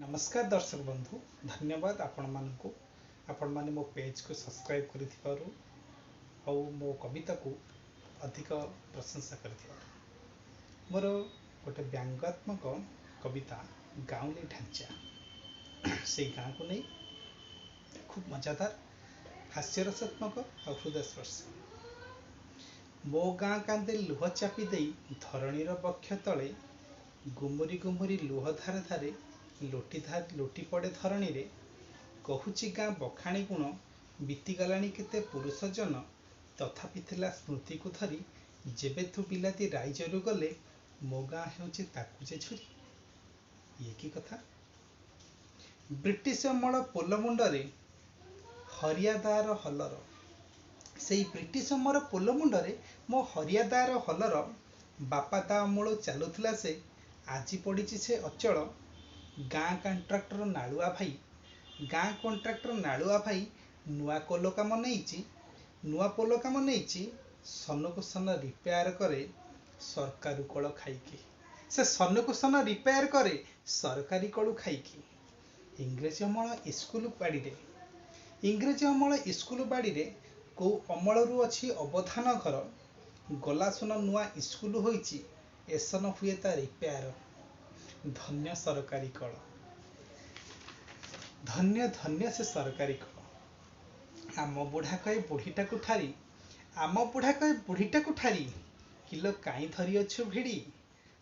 नमस्कार दर्शक बंधु, धन्यवाद आपण माने मो पेज को सब्सक्राइब करिथिबारु और मो कविता को अधिक प्रशंसा करिथिबारु। मोर गोटे व्यंग्यात्मक कविता गाँवली ढांचा से गाँ को नहीं खूब मजादार हास्यरसात्मक और हृदयस्पर्शी। मो गाँ कांदे लुह चापी दे धरणीर बक्ष तले गुमुरी गुमुरी लुह धारे धारे लोटी पड़े धरणी रे। कहूची गाँ बखाणी गुण बीतीगलाणी केते पुरुष जन, तथापि थिला स्मृति को धरी जेबेथु बिलाती राइजरु गले मो गाँ हेउची ताकु जे झुरी। ये की कथा। ब्रिटिश अमल पोल मुंडरे हरियादार हलर, से ब्रिटिश अमर पोल मुंडरे मो हरियादार हलर बापा ता अमल चलुथिला से आजी पड़िछि से अचल। गाँ कॉन्ट्राक्टर नालुआ भाई नुआ पोल काम नहींची सनकु सन रिपेयर करे सरकारी कल खाइकी। से सनकु सन रिपेयर करे सरकारी कलु खाइकी। इंग्रेजी अमल स्कूल बाड़ी रे को अमलरू अच्छी अवधान घर गला सुन नुआ स्कूल होइची एसन हुए ता रिपेयर। धन्य सरकारी कल, धन्य धन्य से सरकारी कल। आम बुढ़ा कहे बुढ़ीटा को ठारी किलो काई धरी अच्छु भिड़ी।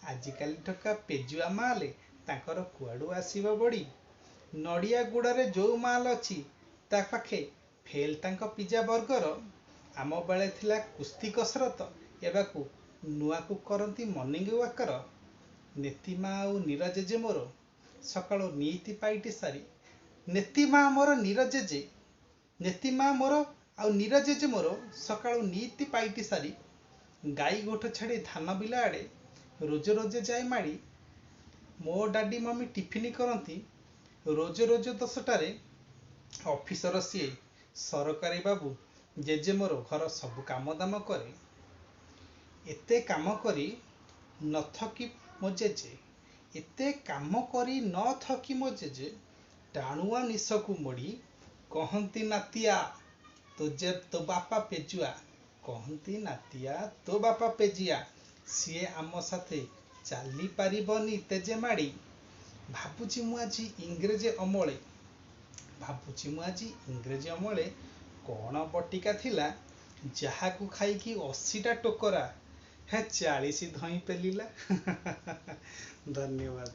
आजिकाली टका पेजुआ माले ताकर कुआडू आसीबो बड़ी। नड़िया गुड़ारे जो माल अच्छी ता पाखे फेल तांको पिज्जा बर्गर। आम बेले थिला कुस्ती कसरत एबाकू नुआ को करती मॉर्निंग वाकर। नेतिमा आउ नीरजेजे मोर सकाळो नीति पाइटी सारी। नेतिमा मोर आउ नीरजेजे मोर सकाळो नीति पाइटी सारी। गाई गोठ छाड़ी धान बिला आड़े रोज रोज जाए माड़ी। मो डाडी मम्मी टिफिन करती रोज रोज 10टारे। ऑफिसर सीए सरकारी बाबू जेजे मोर घर सब काम दाम करे। एते काम करी न थकी मो जेजे, एते काम करी न थकी मो जेजे टाणुआ निशकू मोड़ी। कहती नातिया तो बापा पेजुआ, कहती नातिया तो बापा पेजिया। सीए आम साथे चाली पारिबनी तेजे माड़ी। भाबुची मु आजी इंग्रेजी अमले कौन बटिका थिला जहाकू खाइकी 80टा टोकरा 40 धई पेलिला। धन्यवाद।